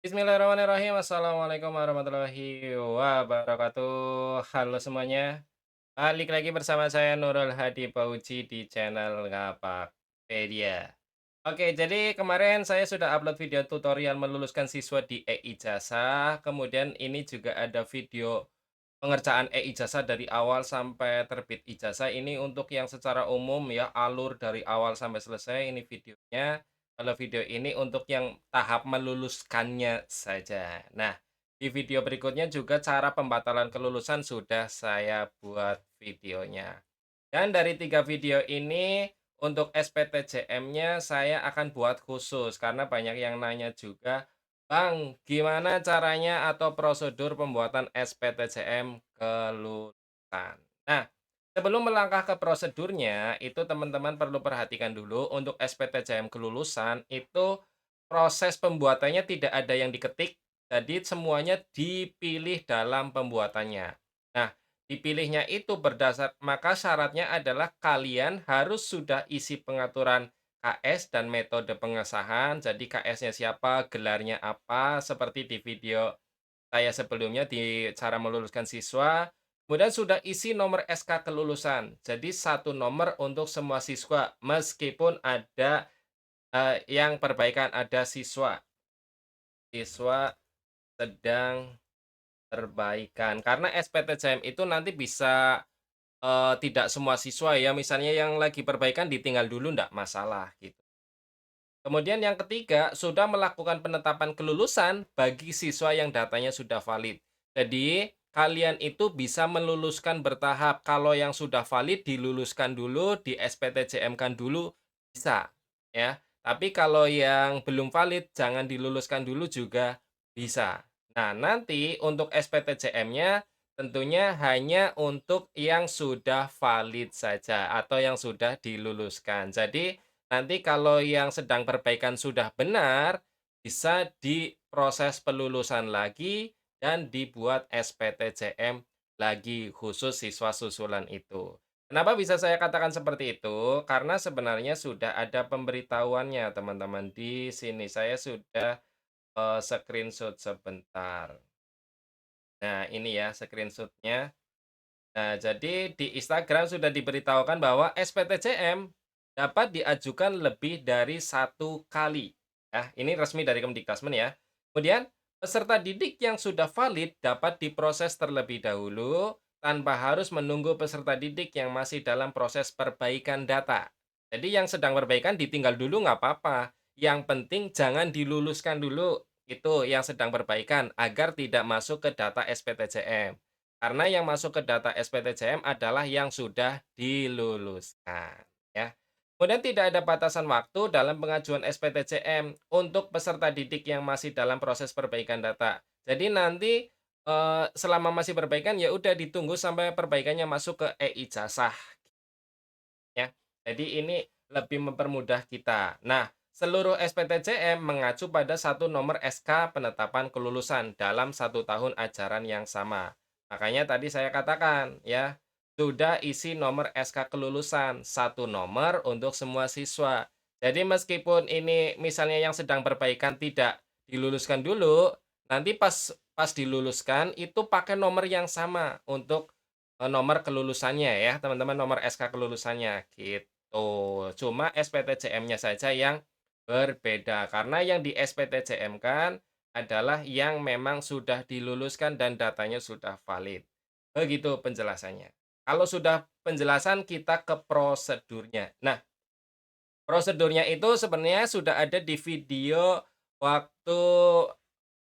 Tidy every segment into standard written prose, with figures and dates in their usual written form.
Bismillahirrahmanirrahim. Assalamualaikum warahmatullahi wabarakatuh. Halo semuanya. Balik lagi bersama saya Nurul Hadi Pauji di channel Ngapakpedia. Oke, jadi kemarin saya sudah upload video tutorial meluluskan siswa di e-ijazah. Kemudian ini juga ada video pengerjaan e-ijazah dari awal sampai terbit ijazah. Ini untuk yang secara umum ya, alur dari awal sampai selesai ini videonya. Kalau video ini untuk yang tahap meluluskannya saja. Nah, di video berikutnya juga cara pembatalan kelulusan sudah saya buat videonya. Dan dari 3 video ini, untuk SPTJM-nya saya akan buat khusus, karena banyak yang nanya juga, "Bang, gimana caranya atau prosedur pembuatan SPTJM kelulusan?" Nah, sebelum melangkah ke prosedurnya, itu teman-teman perlu perhatikan dulu untuk SPTJM kelulusan, itu proses pembuatannya tidak ada yang diketik, jadi semuanya dipilih dalam pembuatannya. Nah, dipilihnya itu maka syaratnya adalah kalian harus sudah isi pengaturan KS dan metode pengesahan. Jadi KS-nya siapa, gelarnya apa, seperti di video saya sebelumnya di cara meluluskan siswa. Kemudian sudah isi nomor SK kelulusan. Jadi satu nomor untuk semua siswa, meskipun ada yang perbaikan, ada siswa. Siswa sedang perbaikan. Karena SPTJM itu nanti bisa tidak semua siswa ya, misalnya yang lagi perbaikan ditinggal dulu ndak masalah gitu. Kemudian yang ketiga, sudah melakukan penetapan kelulusan bagi siswa yang datanya sudah valid. Jadi, kalian itu bisa meluluskan bertahap. Kalau yang sudah valid diluluskan dulu, di SPTJM-kan dulu, bisa ya. Tapi kalau yang belum valid jangan diluluskan dulu juga bisa. Nah, nanti untuk SPTJM-nya tentunya hanya untuk yang sudah valid saja atau yang sudah diluluskan. Jadi, nanti kalau yang sedang perbaikan sudah benar, bisa diproses pelulusan lagi dan dibuat SPTJM lagi khusus siswa susulan itu. Kenapa bisa saya katakan seperti itu? Karena sebenarnya sudah ada pemberitahuannya, teman-teman. Di sini saya sudah screenshot sebentar. Nah, ini ya screenshotnya. Nah, jadi di Instagram sudah diberitahukan bahwa SPTJM dapat diajukan lebih dari satu kali. Ya, ini resmi dari Kemdikbud ya. Kemudian, peserta didik yang sudah valid dapat diproses terlebih dahulu tanpa harus menunggu peserta didik yang masih dalam proses perbaikan data. Jadi yang sedang perbaikan ditinggal dulu nggak apa-apa. Yang penting jangan diluluskan dulu. Itu yang sedang perbaikan agar tidak masuk ke data SPTJM. Karena yang masuk ke data SPTJM adalah yang sudah diluluskan, ya. Kemudian tidak ada batasan waktu dalam pengajuan SPTJM untuk peserta didik yang masih dalam proses perbaikan data. Jadi nanti, selama masih perbaikan, ya udah ditunggu sampai perbaikannya masuk ke e-ijazah, ya. Jadi ini lebih mempermudah kita. Nah, seluruh SPTJM mengacu pada satu nomor SK penetapan kelulusan dalam satu tahun ajaran yang sama. Makanya tadi saya katakan ya, sudah isi nomor SK kelulusan, satu nomor untuk semua siswa. Jadi meskipun ini misalnya yang sedang perbaikan tidak diluluskan dulu, nanti pas pas diluluskan itu pakai nomor yang sama untuk nomor kelulusannya ya, teman-teman, nomor SK kelulusannya, gitu. Cuma SPTJM-nya saja yang berbeda, karena yang di SPTJM-kan adalah yang memang sudah diluluskan dan datanya sudah valid. Begitu penjelasannya. Kalau sudah penjelasan, kita ke prosedurnya. Nah, prosedurnya itu sebenarnya sudah ada di video waktu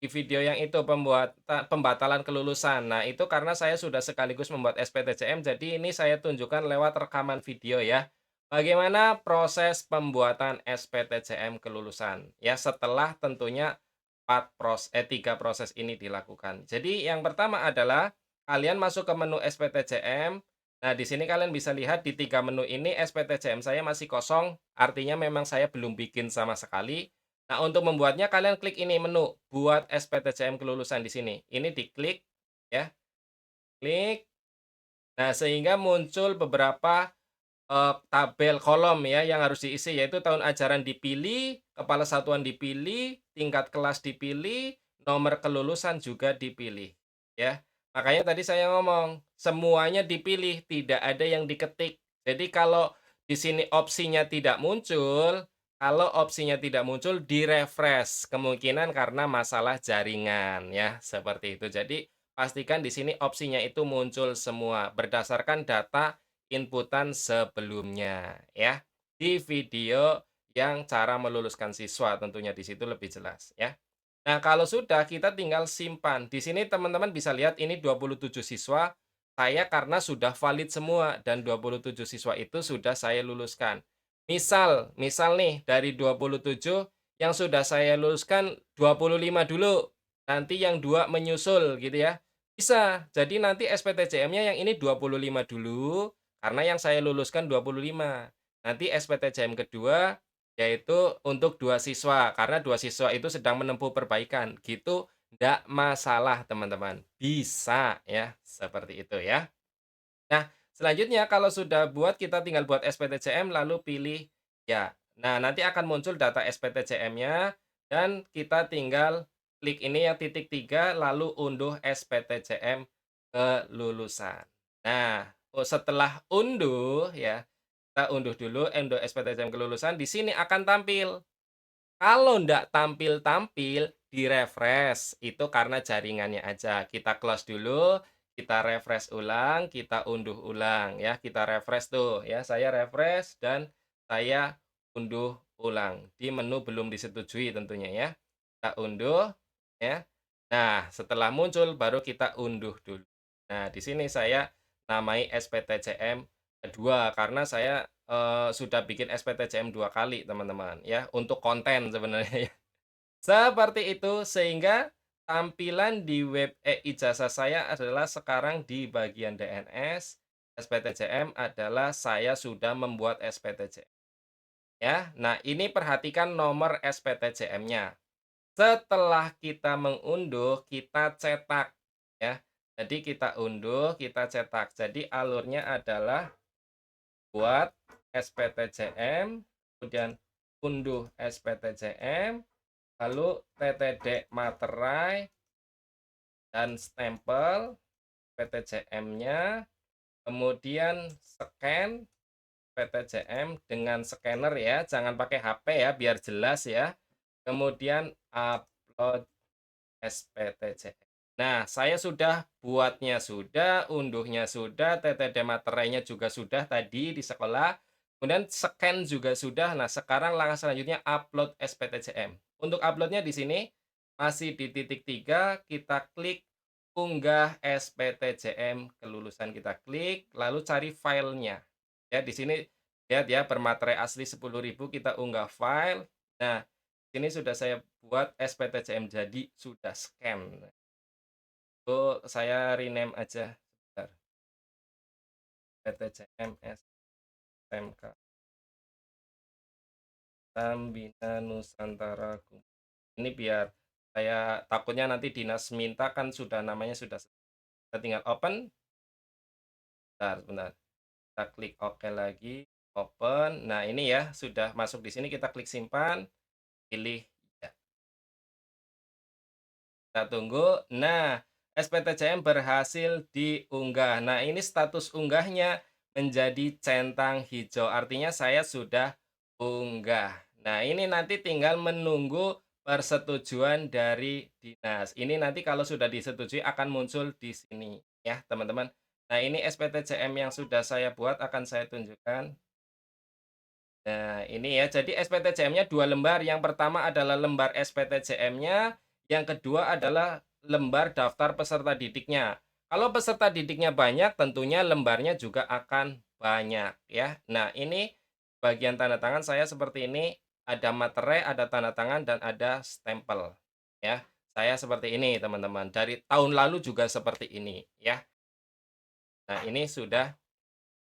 di video yang itu pembatalan kelulusan. Nah, itu karena saya sudah sekaligus membuat SPTJM, jadi ini saya tunjukkan lewat rekaman video ya. Bagaimana proses pembuatan SPTJM kelulusan, ya setelah tentunya 3 proses ini dilakukan. Jadi yang pertama adalah kalian masuk ke menu SPTJM. Nah, di sini kalian bisa lihat di 3 menu ini SPTJM saya masih kosong, artinya memang saya belum bikin sama sekali. Nah, untuk membuatnya kalian klik ini menu, buat SPTJM kelulusan di sini. Ini diklik ya, klik. Nah, sehingga muncul beberapa tabel kolom ya yang harus diisi, yaitu tahun ajaran dipilih, kepala satuan dipilih, tingkat kelas dipilih, nomor kelulusan juga dipilih, ya. Makanya tadi saya ngomong, semuanya dipilih, tidak ada yang diketik. Jadi kalau di sini opsinya tidak muncul, kalau opsinya tidak muncul, di-refresh, kemungkinan karena masalah jaringan ya, seperti itu. Jadi pastikan di sini opsinya itu muncul semua berdasarkan data inputan sebelumnya ya. Di video yang cara meluluskan siswa tentunya di situ lebih jelas ya. Nah, kalau sudah kita tinggal simpan. Di sini teman-teman bisa lihat ini 27 siswa. Saya karena sudah valid semua dan 27 siswa itu sudah saya luluskan. Misal nih dari 27 yang sudah saya luluskan 25 dulu. Nanti yang dua menyusul gitu ya. Bisa. Jadi nanti SPTJM-nya yang ini 25 dulu karena yang saya luluskan 25. Nanti SPTJM kedua yaitu untuk 2 siswa, karena 2 siswa itu sedang menempuh perbaikan, gitu ndak masalah teman-teman, bisa ya, seperti itu ya. Nah, selanjutnya kalau sudah buat, kita tinggal buat SPTJM lalu pilih ya. Nah, nanti akan muncul data SPTJM-nya dan kita tinggal klik ini yang titik 3 lalu unduh SPTJM kelulusan. Nah, setelah unduh ya, kita unduh dulu, unduh SPTJM kelulusan, di sini akan tampil. Kalau ndak tampil-tampil, di-refresh, itu karena jaringannya aja. Kita close dulu, kita refresh ulang, kita unduh ulang ya, kita refresh tuh ya, saya refresh dan saya unduh ulang. Di menu belum disetujui tentunya ya. Kita unduh ya. Nah, setelah muncul baru kita unduh dulu. Nah, di sini saya namai SPTJM kedua karena saya sudah bikin SPTJM 2 kali teman-teman ya, untuk konten sebenarnya ya. Seperti itu sehingga tampilan di web e-ijazah saya adalah sekarang di bagian DNS, SPTJM adalah saya sudah membuat SPTJM ya. Nah, ini perhatikan nomor SPTJM-nya. Setelah kita mengunduh, kita cetak ya. Jadi kita unduh, kita cetak. Jadi alurnya adalah buat SPTJM, kemudian unduh SPTJM, lalu TTD materai dan stempel PTJM-nya, kemudian scan PTJM dengan scanner ya, jangan pakai HP ya, biar jelas ya. Kemudian upload SPTJM. Nah, saya sudah buatnya sudah, unduhnya sudah, TTD materainya juga sudah tadi di sekolah, kemudian scan juga sudah. Nah, sekarang langkah selanjutnya upload SPTJM. Untuk uploadnya di sini masih di titik 3, kita klik unggah SPTJM kelulusan, kita klik, lalu cari filenya. Ya, di sini lihat ya, bermaterai asli 10.000 kita unggah file. Nah, ini sudah saya buat SPTJM jadi sudah scan. Itu saya rename aja sebentar, SPTJM SMK Tambina Nusantara. Ini biar saya takutnya nanti dinas minta kan sudah namanya sudah kita tinggal open. Sebentar. Kita klik OK lagi, open. Nah, ini ya sudah masuk di sini, kita klik simpan, pilih ya. Kita tunggu. Nah, SPTJM berhasil diunggah. Nah, ini status unggahnya menjadi centang hijau. Artinya saya sudah unggah. Nah, ini nanti tinggal menunggu persetujuan dari dinas. Ini nanti kalau sudah disetujui akan muncul di sini ya, teman-teman. Nah, ini SPTJM yang sudah saya buat akan saya tunjukkan. Nah, ini ya. Jadi SPTJM-nya 2 lembar. Yang pertama adalah lembar SPTJM-nya, yang kedua adalah lembar daftar peserta didiknya. Kalau peserta didiknya banyak, tentunya lembarnya juga akan banyak ya. Nah, ini bagian tanda tangan saya seperti ini, ada materai, ada tanda tangan, dan ada stempel ya. Saya seperti ini, teman-teman. Dari tahun lalu juga seperti ini ya. Nah, ini sudah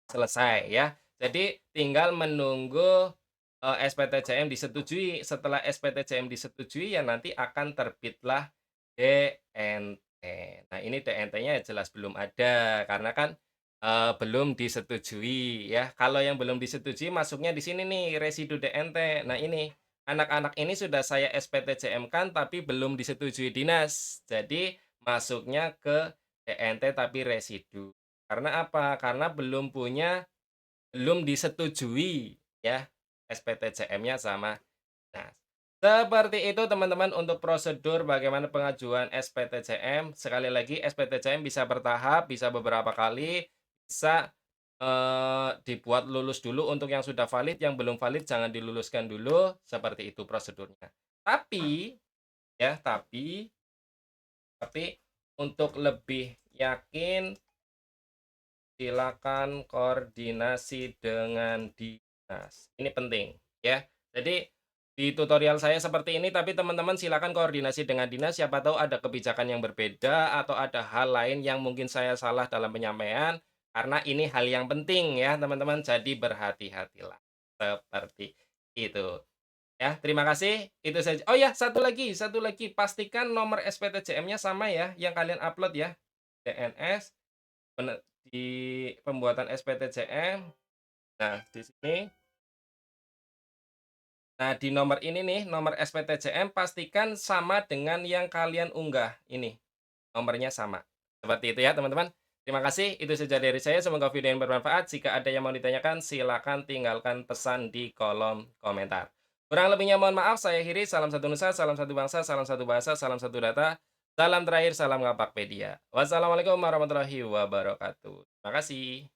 selesai ya. Jadi tinggal menunggu, SPTJM disetujui. Setelah SPTJM disetujui ya nanti akan terbitlah DNT. Nah, ini DNT-nya jelas belum ada karena kan, belum disetujui ya. Kalau yang belum disetujui masuknya di sini nih, residu DNT. Nah ini, anak-anak ini sudah saya SPTJM-kan tapi belum disetujui dinas. Jadi masuknya ke DNT tapi residu. Karena apa? Karena belum disetujui ya, SPTJM-nya sama dinas. Seperti itu teman-teman untuk prosedur bagaimana pengajuan SPTJM. Sekali lagi SPTJM bisa bertahap, bisa beberapa kali, bisa, dibuat lulus dulu untuk yang sudah valid, yang belum valid jangan diluluskan dulu, seperti itu prosedurnya. Tapi ya, tapi untuk lebih yakin silakan koordinasi dengan dinas. Ini penting ya. Jadi di tutorial saya seperti ini, tapi teman-teman silakan koordinasi dengan dinas, siapa tahu ada kebijakan yang berbeda atau ada hal lain yang mungkin saya salah dalam penyampaian, karena ini hal yang penting ya teman-teman, jadi berhati-hatilah. Seperti itu. Ya, terima kasih, itu saja. Oh ya, satu lagi, pastikan nomor SPTJM-nya sama ya, yang kalian upload ya. DNS, di pembuatan SPTJM. Nah, di sini. Nah, di nomor ini nih, nomor SPTJM pastikan sama dengan yang kalian unggah ini, nomornya sama. Seperti itu ya, teman-teman. Terima kasih, itu saja dari saya. Semoga video yang bermanfaat. Jika ada yang mau ditanyakan, silakan tinggalkan pesan di kolom komentar. Kurang lebihnya mohon maaf, saya akhiri. Salam satu nusa, salam satu bangsa, salam satu bahasa, salam satu data. Salam terakhir, salam Ngapakpedia. Wassalamualaikum warahmatullahi wabarakatuh. Terima kasih.